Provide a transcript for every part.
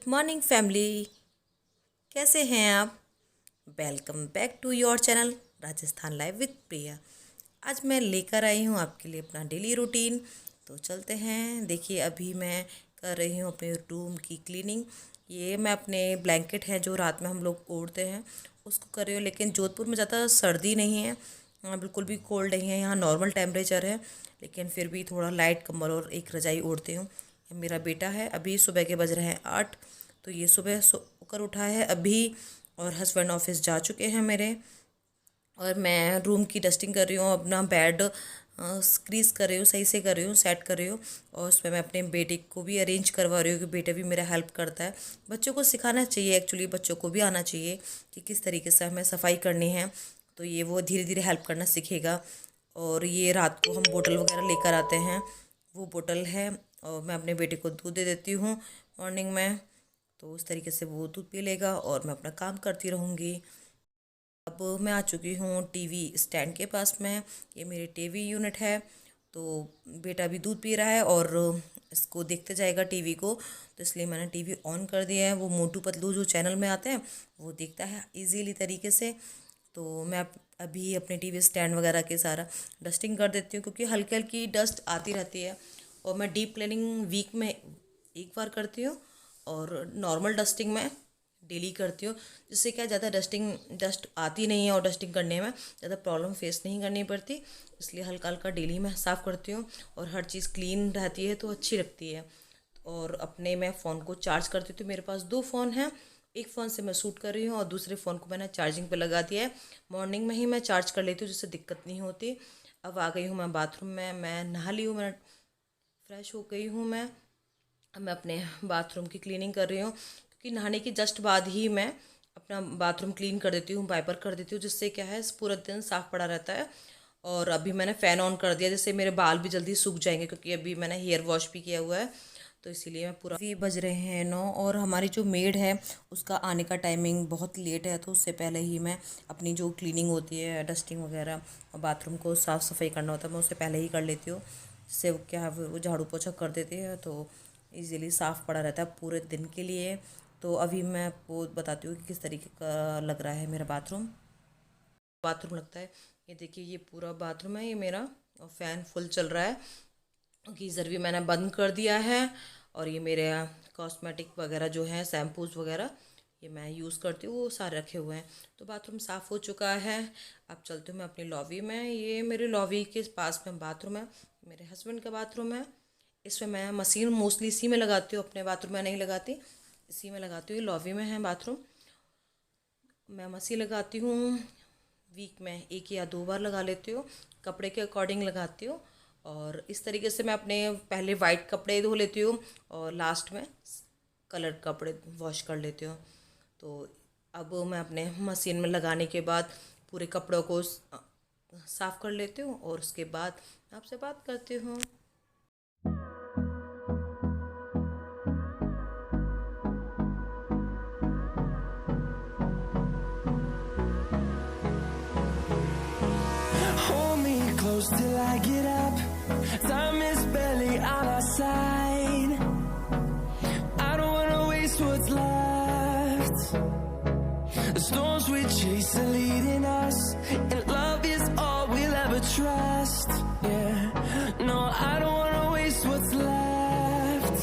Morning family, कैसे हैं आप। Welcome back to your channel Rajasthan live with Priya. आज मैं लेकर आई हूँ आपके लिए अपना डेली रूटीन। तो चलते हैं। देखिए, अभी मैं कर रही हूँ अपने रूम की क्लीनिंग। ये मैं अपने ब्लैंकेट है जो रात में हम लोग ओढ़ते हैं उसको कर रही हूँ। लेकिन जोधपुर में ज़्यादा सर्दी नहीं है, बिल्कुल भी कोल्ड नहीं है, यहाँ नॉर्मल टेम्परेचर है। लेकिन फिर भी थोड़ा लाइट कंबल और एक रजाई ओढ़ती हूँ। मेरा बेटा है, अभी सुबह के बज रहे हैं 8, तो ये सुबह सोकर उठा है अभी। और हस्बैंड ऑफिस जा चुके हैं मेरे। और मैं रूम की डस्टिंग कर रही हूँ, अपना बेड क्रीज कर रही हूँ, सही से कर रही हूँ, सेट कर रही हूँ। और उसमें मैं अपने बेटे को भी अरेंज करवा रही हूँ कि बेटा भी मेरा हेल्प करता है। बच्चों को सिखाना चाहिए, एक्चुअली बच्चों को भी आना चाहिए कि किस तरीके से हमें सफाई करनी है, तो ये वो धीरे धीरे हेल्प करना सीखेगा। और ये रात को हम बोतल वगैरह लेकर आते हैं, वो बोतल है, और मैं अपने बेटे को दूध दे देती हूँ मॉर्निंग में। तो उस तरीके से वो दूध पी लेगा और मैं अपना काम करती रहूँगी। अब मैं आ चुकी हूँ टीवी स्टैंड के पास में। ये मेरी टीवी यूनिट है। तो बेटा भी दूध पी रहा है और इसको देखते जाएगा टीवी को, तो इसलिए मैंने टीवी ऑन कर दिया है। वो मोटू पतलू जो चैनल में आते हैं वो देखता है इजीली तरीके से। तो मैं अभी अपने टीवी स्टैंड वगैरह के सारा डस्टिंग कर देती हूँ, क्योंकि हल्की हल्की डस्ट आती रहती है। और मैं डीप क्लीनिंग वीक में एक बार करती हूँ और नॉर्मल डस्टिंग मैं डेली करती हूँ, जिससे क्या ज़्यादा डस्ट आती नहीं है और डस्टिंग करने में ज़्यादा प्रॉब्लम फेस नहीं करनी पड़ती। इसलिए हल्का हल्का डेली मैं साफ़ करती हूँ और हर चीज़ क्लीन रहती है तो अच्छी लगती है। और अपने मैं फ़ोन को चार्ज करती हूँ, तो मेरे पास 2 फ़ोन हैं। एक फ़ोन से मैं शूट कर रही हूँ और दूसरे फ़ोन को मैंने चार्जिंग पे लगा दिया है। मॉर्निंग में ही मैं चार्ज कर लेती हूँ, जिससे दिक्कत नहीं होती। अब आ गई हूँ मैं बाथरूम में, मैं नहा ली हूँ, मैं फ्रेश हो गई हूँ। मैं अपने बाथरूम की क्लीनिंग कर रही हूँ, क्योंकि नहाने के जस्ट बाद ही मैं अपना बाथरूम क्लीन कर देती हूँ, वाइपर कर देती हूँ, जिससे क्या है पूरा दिन साफ़ पड़ा रहता है। और अभी मैंने फ़ैन ऑन कर दिया, जिससे मेरे बाल भी जल्दी सूख जाएंगे, क्योंकि अभी मैंने हेयर वॉश भी किया हुआ है। तो इसीलिए मैं पूरा भी बज रहे हैं 9। और हमारी जो मेड है उसका आने का टाइमिंग बहुत लेट है, तो उससे पहले ही मैं अपनी जो क्लीनिंग होती है, डस्टिंग वगैरह और बाथरूम को साफ़ सफाई करना होता है, मैं उससे पहले ही कर लेती हूँ। जिससे क्या है वो झाड़ू पोछा कर देती है, तो इजीली साफ़ पड़ा रहता है पूरे दिन के लिए। तो अभी मैं आपको बताती हूँ कि किस तरीके का लग रहा है मेरा बाथरूम लगता है। ये देखिए, ये पूरा बाथरूम है ये मेरा, और फ़ैन फुल चल रहा है। गीज़र भी मैंने बंद कर दिया है। और ये मेरे कॉस्मेटिक वगैरह जो है, शैम्पूज़ वगैरह, ये मैं यूज़ करती हूँ, वो सारे रखे हुए हैं। तो बाथरूम साफ़ हो चुका है। अब चलती हूँ मैं अपनी लॉबी में। ये मेरे लॉबी के पास में बाथरूम है, मेरे हस्बैंड का बाथरूम है। इसमें मैं मशीन मोस्टली इसी में लगाती हूँ, अपने बाथरूम में नहीं लगाती, इसी में लगाती हूँ। लॉबी में है बाथरूम, मैं मशीन लगाती हूँ। वीक में 1 या 2 बार लगा लेती हूँ, कपड़े के अकॉर्डिंग लगाती हूँ। और इस तरीके से मैं अपने पहले वाइट कपड़े धो लेती हूँ और लास्ट में कलर कपड़े वॉश कर लेती हूँ। तो अब मैं अपने मशीन में लगाने के बाद पूरे कपड़ों को साफ़ कर लेती हूँ, और उसके बाद आपसे बात करती हूँ। Hold me close till I get up. Time is barely on our side. I don't wanna waste what's left. The storms we chase are leading us, and love is all we'll ever trust. Yeah, no, I don't wanna waste what's left.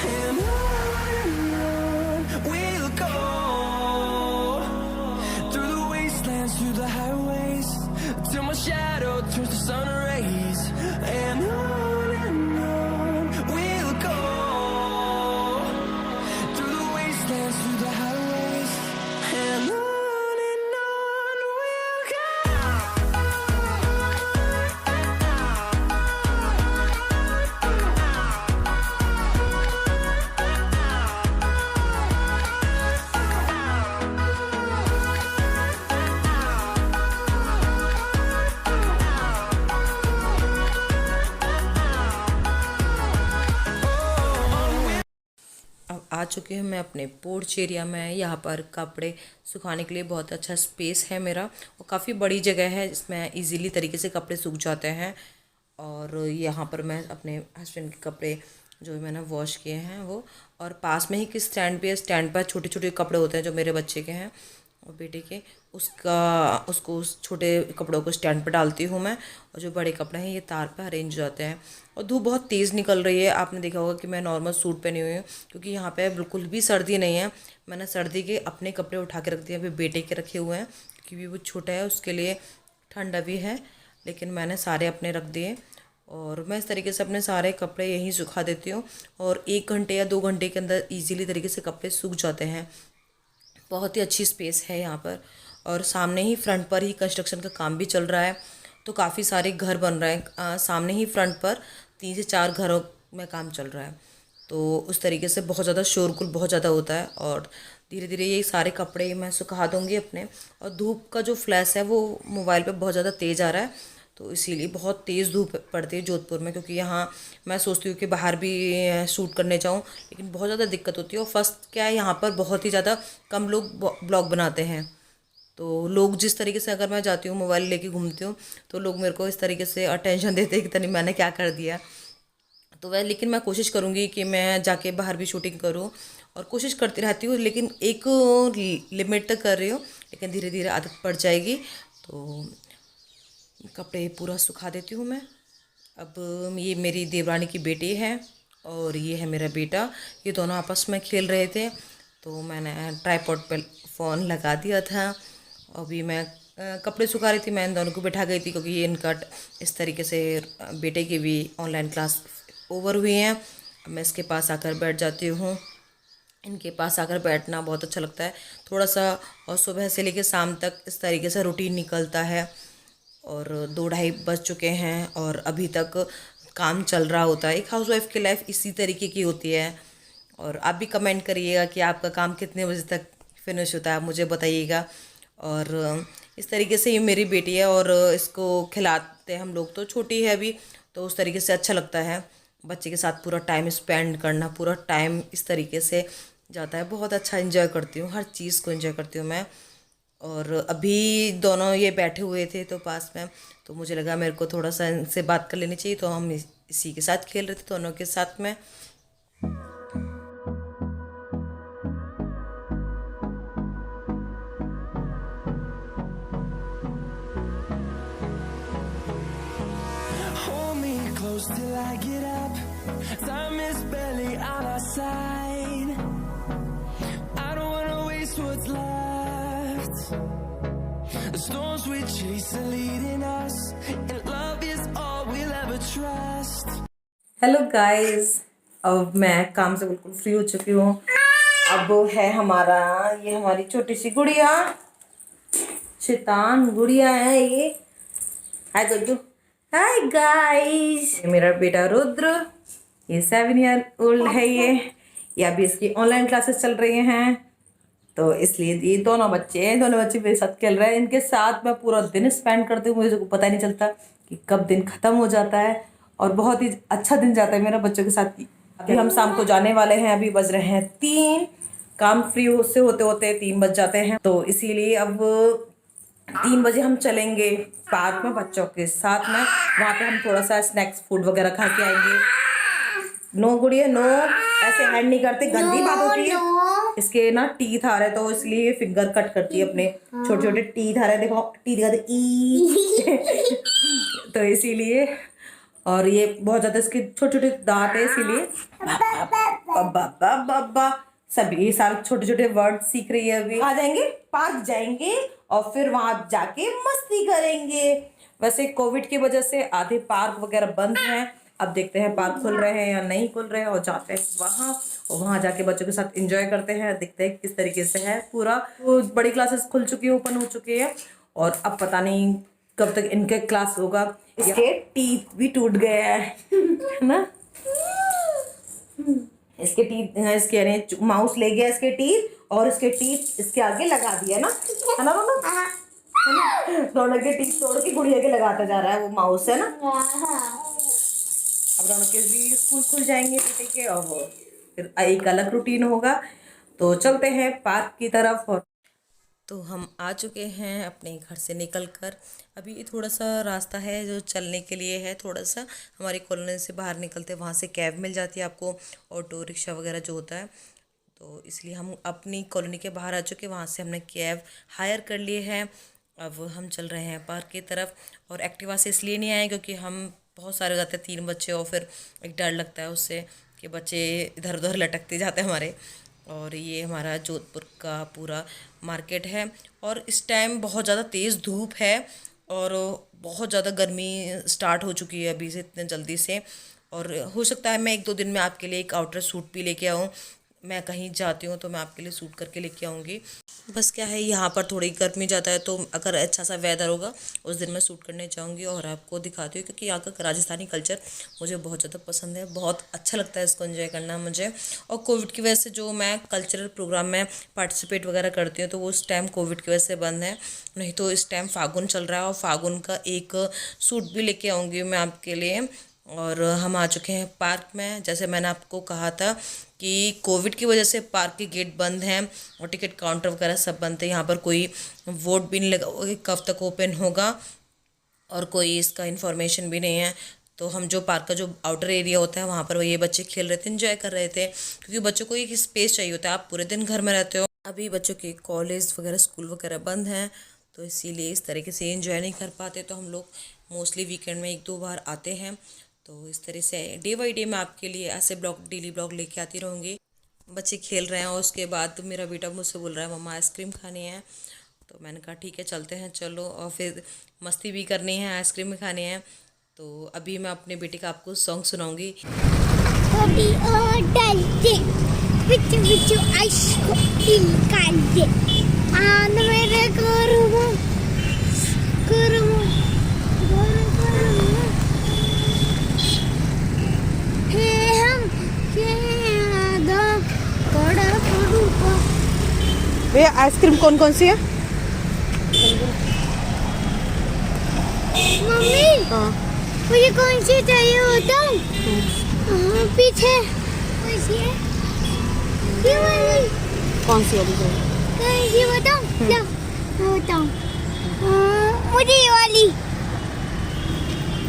And on we'll go, through the wastelands, through the highways, till my shadow turns to sun rays. And on we'll go, through the wastelands, through the highways. And on we'll go. अब आ चुके हैं मैं अपने porch area में। यहाँ पर कपड़े सुखाने के लिए बहुत अच्छा स्पेस है मेरा, और काफ़ी बड़ी जगह है, जिसमें इजीली तरीके से कपड़े सूख जाते हैं। और यहाँ पर मैं अपने हस्बैंड के कपड़े जो मैंने वॉश किए हैं वो। और पास में ही कि स्टैंड पे, स्टैंड पर छोटे छोटे कपड़े होते हैं जो मेरे बच्चे के हैं और बेटे के, उसको उस छोटे कपड़ों को स्टैंड पर डालती हूँ मैं। और जो बड़े कपड़े हैं ये तार पर अरेंज हो जाते हैं। और धूप बहुत तेज़ निकल रही है, आपने देखा होगा कि मैं नॉर्मल सूट पहनी हुई हूँ क्योंकि यहाँ पे बिल्कुल भी सर्दी नहीं है। मैंने सर्दी के अपने कपड़े उठा के रख दिए, अभी बेटे के रखे हुए हैं क्योंकि वो छोटा है, उसके लिए ठंडा भी है, लेकिन मैंने सारे अपने रख दिए। और मैं इस तरीके से अपने सारे कपड़े यहीं सुखा देती हूँ और 1 घंटे या 2 घंटे के अंदर इजीली तरीके से कपड़े सूख जाते हैं। बहुत ही अच्छी स्पेस है यहाँ पर। और सामने ही फ्रंट पर ही कंस्ट्रक्शन का काम भी चल रहा है, तो काफ़ी सारे घर बन रहे हैं। सामने ही फ्रंट पर 3 से 4 घरों में काम चल रहा है, तो उस तरीके से बहुत ज़्यादा शोरगुल बहुत ज़्यादा होता है। और धीरे धीरे ये सारे कपड़े मैं सुखा दूँगी अपने। और धूप का जो फ्लैश है वो मोबाइल पे बहुत ज़्यादा तेज़ आ रहा है, तो इसीलिए बहुत तेज़ धूप पड़ती है जोधपुर में, क्योंकि यहाँ मैं सोचती हूँ कि बाहर भी शूट करने जाऊँ, लेकिन बहुत ज़्यादा दिक्कत होती है। और फर्स्ट क्या है, यहाँ पर बहुत ही ज़्यादा कम लोग ब्लॉग बनाते हैं, तो लोग जिस तरीके से अगर मैं जाती हूँ मोबाइल लेके घूमती हूँ तो लोग मेरे को इस तरीके से अटेंशन देते हैं कि तनी मैंने क्या कर दिया। तो वह, लेकिन मैं कोशिश करूँगी कि मैं जाके बाहर भी शूटिंग करूँ, और कोशिश करती रहती हूँ, लेकिन एक लिमिट तक कर रही हूँ, लेकिन धीरे धीरे आदत पड़ जाएगी। तो कपड़े पूरा सुखा देती हूँ मैं। अब ये मेरी देवरानी की बेटी है और ये है मेरा बेटा, ये दोनों आपस में खेल रहे थे, तो मैंने ट्राइपॉड पे फ़ोन लगा दिया था। अभी मैं कपड़े सुखा रही थी, मैं इन दोनों को बैठा गई थी क्योंकि ये इनका इस तरीके से बेटे की भी ऑनलाइन क्लास ओवर हुई हैं। अब मैं इसके पास आकर बैठ जाती हूँ। इनके पास आकर बैठना बहुत अच्छा लगता है थोड़ा सा। और सुबह से लेकर शाम तक इस तरीके से रूटीन निकलता है। और 2-2:30 बज चुके हैं और अभी तक काम चल रहा होता है। एक हाउसवाइफ की लाइफ इसी तरीके की होती है। और आप भी कमेंट करिएगा कि आपका काम कितने बजे तक फिनिश होता है, मुझे बताइएगा। और इस तरीके से ये मेरी बेटी है और इसको खिलाते हैं हम लोग, तो छोटी है अभी, तो उस तरीके से अच्छा लगता है बच्चे के साथ पूरा टाइम स्पेंड करना। पूरा टाइम इस तरीके से जाता है, बहुत अच्छा एंजॉय करती हूँ, हर चीज़ को एंजॉय करती हूँ मैं। और अभी दोनों ये बैठे हुए थे तो पास में, तो मुझे लगा मेरे को थोड़ा सा इनसे बात कर लेनी चाहिए, तो हम इसी के साथ खेल रहे थे दोनों के साथ में। Hold me close till I get up. Time is barely on our side. I don't wanna waste what's left. The storms we chase are leading us, and love is all we'll ever trust. Hello guys, अब मैं काम से बिल्कुल free हो चुकी हूँ। अब है हमारा, ये हमारी छोटी सी गुड़िया, शैतान गुड़िया है ये। हाय गुड्डू, हाय गाइस। ये मेरा बेटा रुद्र, ये 7 ईयर ओल्ड है ये अभी इसकी ऑनलाइन क्लासेस चल रही हैं, तो इसलिए ये दोनों बच्चे मेरे साथ खेल रहे हैं। इनके साथ मैं पूरा दिन स्पेंड करती हूँ, मुझे पता ही नहीं चलता कि कब दिन ख़त्म हो जाता है, और बहुत ही अच्छा दिन जाता है मेरा बच्चों के साथ। अभी हम शाम को जाने वाले हैं, अभी बज रहे हैं 3, काम फ्री से होते होते 3 बज जाते हैं, तो इसीलिए अब 3 बजे हम चलेंगे पार्क में बच्चों के साथ में। वहाँ पे हम थोड़ा सा स्नैक्स फूड वगैरह खा के आएंगे। नो गुड़िया नो, ऐसे हैंड नहीं करते, गंदी बात होती है। इसके ना टीथ आ रहे, तो इसलिए फिंगर कट करती है अपने। छोटे छोटे टीथ आ रहे, देखो टीथ दिखाते ई तो इसीलिए। और ये बहुत ज्यादा इसके छोटे छोटे दांत है, इसीलिए बब्बा बब्बा सभी सारे छोटे छोटे वर्ड सीख रही है। अभी आ जाएंगे, पार्क जाएंगे और फिर वहां जाके मस्ती करेंगे। वैसे कोविड की वजह से आधे पार्क वगैरह बंद हैं, अब देखते हैं पार्क खुल रहे हैं या नहीं खुल रहे हैं, और जाते हैं वहाँ, और वहाँ जाके बच्चों के साथ एंजॉय करते हैं। देखते हैं किस तरीके से है पूरा। वो बड़ी क्लासेस खुल चुकी है, ओपन हो चुकी है, और अब पता नहीं कब तक इनके क्लास होगा। इसके टीथ भी टूट गए है ना, इसके टीथ, इसके माउस ले गया इसके टीथ, और इसके टीथ इसके आगे लगा दिया ना, है ना रोनक, है ना। रोनक के टीथ तोड़ के गुड़िया के लगाता जा रहा है वो माउस, है ना। अब रौनक के भी स्कूल खुल जाएंगे बेटे के, और फिर एक अलग रूटीन होगा। तो चलते हैं पार्क की तरफ। और तो हम आ चुके हैं अपने घर से निकलकर। अभी थोड़ा सा रास्ता है जो चलने के लिए है, थोड़ा सा हमारी कॉलोनी से बाहर निकलते वहाँ से कैब मिल जाती है आपको, ऑटो रिक्शा वगैरह जो होता है। तो इसलिए हम अपनी कॉलोनी के बाहर आ चुके, वहाँ से हमने कैब हायर कर लिए है। अब हम चल रहे हैं पार्क की तरफ। और एक्टिवा से इसलिए नहीं आए क्योंकि हम बहुत सारे हो जाते हैं, 3 बच्चे, और फिर एक डर लगता है उससे कि बच्चे इधर उधर लटकते जाते हैं हमारे। और ये हमारा जोधपुर का पूरा मार्केट है। और इस टाइम बहुत ज़्यादा तेज़ धूप है और बहुत ज़्यादा गर्मी स्टार्ट हो चुकी है अभी से, इतने जल्दी से। और हो सकता है मैं 1-2 दिन में आपके लिए एक आउटर सूट भी लेके आऊँ। मैं कहीं जाती हूँ तो मैं आपके लिए सूट करके लेके आऊँगी। बस क्या है, यहाँ पर थोड़ी गर्मी ज़्यादा है, तो अगर अच्छा सा वेदर होगा उस दिन मैं सूट करने जाऊँगी और आपको दिखाती हूँ, क्योंकि यहाँ का राजस्थानी कल्चर मुझे बहुत ज़्यादा पसंद है, बहुत अच्छा लगता है इसको एंजॉय करना मुझे। और कोविड की वजह से जो मैं कल्चरल प्रोग्राम में पार्टिसिपेट वगैरह करती हूँ तो वो उस टाइम कोविड की वजह से बंद है, नहीं तो इस टाइम फागुन चल रहा है और फागुन का एक सूट भी लेके आऊँगी मैं आपके लिए। और हम आ चुके हैं पार्क में। जैसे मैंने आपको कहा था कि कोविड की वजह से पार्क के गेट बंद हैं और टिकट काउंटर वगैरह सब बंद थे। यहाँ पर कोई वोट भी नहीं लगा हुआ कि कब तक ओपन होगा, और कोई इसका इन्फॉर्मेशन भी नहीं है। तो हम जो पार्क का जो आउटर एरिया होता है वहाँ पर ये बच्चे खेल रहे थे, एंजॉय कर रहे थे, क्योंकि बच्चों को एक स्पेस चाहिए होता है। आप पूरे दिन घर में रहते हो, अभी बच्चों के कॉलेज वगैरह स्कूल वगैरह बंद हैं, तो इसीलिए इस तरीके से एंजॉय नहीं कर पाते। तो हम लोग मोस्टली वीकेंड में 1-2 बार आते हैं। तो इस तरह से डे बाई डे मैं आपके लिए ऐसे ब्लॉग, डेली ब्लॉग लेके आती रहूँगी। बच्चे खेल रहे हैं और उसके बाद तो मेरा बेटा मुझसे बोल रहा है मम्मा आइसक्रीम खानी है। तो मैंने कहा ठीक है चलते हैं चलो, और फिर मस्ती भी करनी है, आइसक्रीम भी खानी है। तो अभी मैं अपने बेटे का आपको song सुनाऊंगी। Kopi odalde, bicu bicu ice cream kalde. Anu mere kurumu, kurumu, kurumu. Hey hum, hey do, koda kuruko. भैया आइसक्रीम कौन कौन सी है? मम्मी, हाँ मुझे कौन सी चाहिए बताऊं? पीछे कौन सी है? ये वाली कौन सी वाली चाहिए? कौन सी बताऊं? लो, मैं बताऊं। मुझे ये वाली।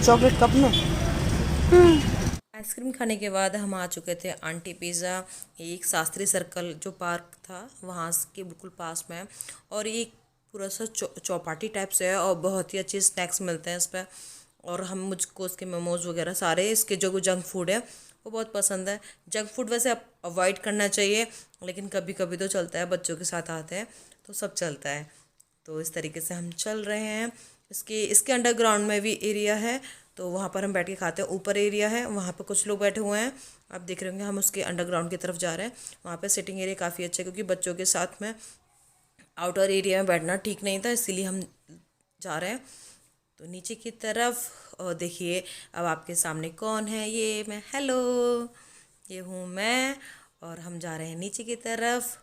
चॉकलेट कप में। आइसक्रीम खाने के बाद हम आ चुके थे आंटी पिज़्ज़ा, एक शास्त्री सर्कल जो पार्क था वहाँ के बिल्कुल पास में है। और ये पूरा सा चौपाटी टाइप से है और बहुत ही अच्छे स्नैक्स मिलते हैं इस पर। और हम मुझको इसके मोमोज़ वगैरह सारे इसके जो जंक फूड है वो बहुत पसंद है। जंक फूड वैसे अवॉइड करना चाहिए, लेकिन कभी कभी तो चलता है, बच्चों के साथ आते हैं तो सब चलता है। तो इस तरीके से हम चल रहे हैं। इसके अंडरग्राउंड में भी एरिया है, तो वहाँ पर हम बैठ के खाते हैं। ऊपर एरिया है, वहाँ पर कुछ लोग बैठे हुए हैं, आप देख रहे होंगे। हम उसके अंडरग्राउंड की तरफ जा रहे हैं। वहाँ पे सिटिंग एरिया काफ़ी अच्छा है, क्योंकि बच्चों के साथ में आउटर एरिया में बैठना ठीक नहीं था, इसीलिए हम जा रहे हैं। तो नीचे की तरफ और देखिए अब आपके सामने कौन है, ये मैं, हेलो, ये हूँ मैं। और हम जा रहे हैं नीचे की तरफ।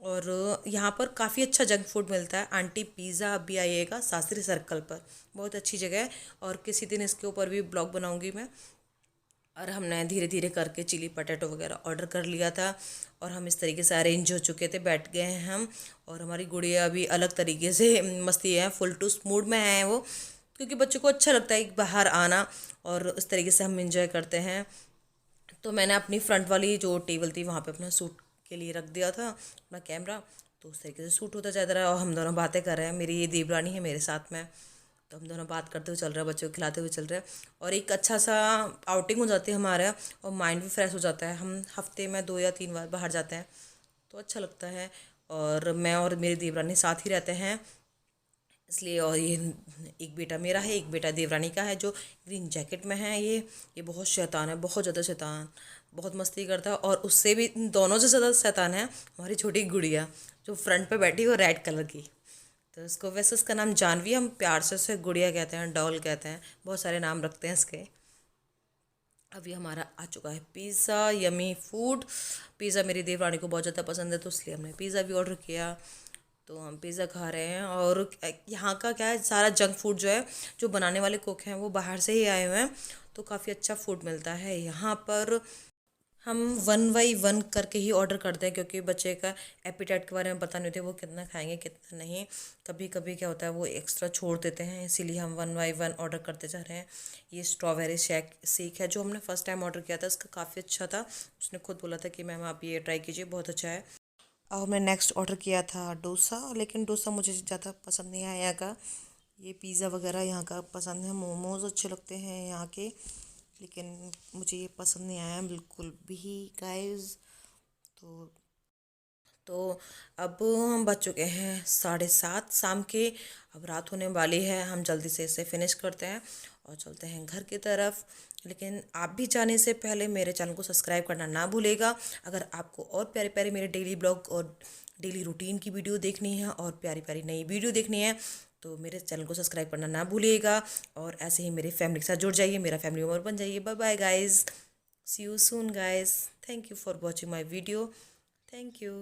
और यहाँ पर काफ़ी अच्छा जंक फूड मिलता है। आंटी पिज़्ज़ा, अब भी आइएगा शास्त्री सर्कल पर, बहुत अच्छी जगह है। और किसी दिन इसके ऊपर भी ब्लॉग बनाऊँगी मैं। और हमने धीरे धीरे करके चिली पटेटो वगैरह ऑर्डर कर लिया था और हम इस तरीके से अरेंज हो चुके थे, बैठ गए हैं हम। और हमारी गुड़िया भी अलग तरीके से मस्ती है, फुल टू मूड में है वो, क्योंकि बच्चों को अच्छा लगता है कि बाहर आना, और इस तरीके से हम इंजॉय करते हैं। तो मैंने अपनी फ्रंट वाली जो टेबल थी वहाँ पे अपना सूट के लिए रख दिया था अपना कैमरा, तो उस तरीके से सूट होता जा रहा है। और हम दोनों बातें कर रहे हैं, मेरी ये देवरानी है मेरे साथ में, तो हम दोनों बात करते हुए चल रहे हैं, बच्चों को खिलाते हुए चल रहे हैं। और एक अच्छा सा आउटिंग हो जाती है हमारा, और माइंड भी फ्रेश हो जाता है। हम हफ्ते में 2 या 3 बार बाहर जाते हैं तो अच्छा लगता है। और मैं और मेरी देवरानी साथ ही रहते हैं इसलिए। और ये एक बेटा मेरा है, एक बेटा देवरानी का है जो ग्रीन जैकेट में है। ये बहुत शैतान है, बहुत ज़्यादा शैतान, बहुत मस्ती करता है। और उससे भी, दोनों से ज़्यादा शैतान है हमारी छोटी गुड़िया जो फ्रंट पे बैठी है, वो रेड कलर की। तो इसको, वैसे इसका नाम जानवी, हम प्यार से उसे गुड़िया कहते हैं, डॉल कहते हैं, बहुत सारे नाम रखते हैं इसके। अभी हमारा आ चुका है पिज़्ज़ा, यमी फूड। पिज़्ज़ा मेरी देवरानी को बहुत ज़्यादा पसंद है, तो इसलिए हमने पिज़्ज़ा भी ऑर्डर किया। तो हम पिज़्ज़ा खा रहे हैं। और यहाँ का क्या है, सारा जंक फूड जो है, जो बनाने वाले कुक हैं वो बाहर से ही आए हुए हैं, तो काफ़ी अच्छा फूड मिलता है यहाँ पर। हम 1 बाय 1 करके ही ऑर्डर करते हैं, क्योंकि बच्चे का एपिटाइट के बारे में पता नहीं होता वो कितना खाएंगे कितना नहीं। कभी कभी क्या होता है वो एक्स्ट्रा छोड़ देते हैं, इसीलिए हम 1 बाय 1 ऑर्डर करते जा रहे हैं। ये स्ट्रॉबेरी शेक है जो हमने फ़र्स्ट टाइम ऑर्डर किया था, इसका काफ़ी अच्छा था। उसने खुद बोला था कि मैम आप ये ट्राई कीजिए, बहुत अच्छा है। और हमने नेक्स्ट ऑर्डर किया था डोसा, लेकिन डोसा मुझे ज़्यादा पसंद नहीं आया यहाँ का। ये पिज़्ज़ा वगैरह यहाँ का पसंद है, मोमोज़ अच्छे लगते हैं यहाँ के, लेकिन मुझे ये पसंद नहीं आया बिल्कुल भी गाइस। तो अब हम बज चुके हैं 7:30 शाम के, अब रात होने वाली है। हम जल्दी से इसे फिनिश करते हैं और चलते हैं घर की तरफ। लेकिन आप भी जाने से पहले मेरे चैनल को सब्सक्राइब करना ना भूलेगा। अगर आपको और प्यारे प्यारे मेरे डेली ब्लॉग और डेली रूटीन की वीडियो देखनी है और प्यारी प्यारी नई वीडियो देखनी है तो मेरे चैनल को सब्सक्राइब करना ना भूलिएगा। और ऐसे ही मेरे फैमिली के साथ जुड़ जाइए, मेरा फैमिली मेम्बर बन जाइए। Bye bye guys, see you soon guys, thank you for watching my video, thank you.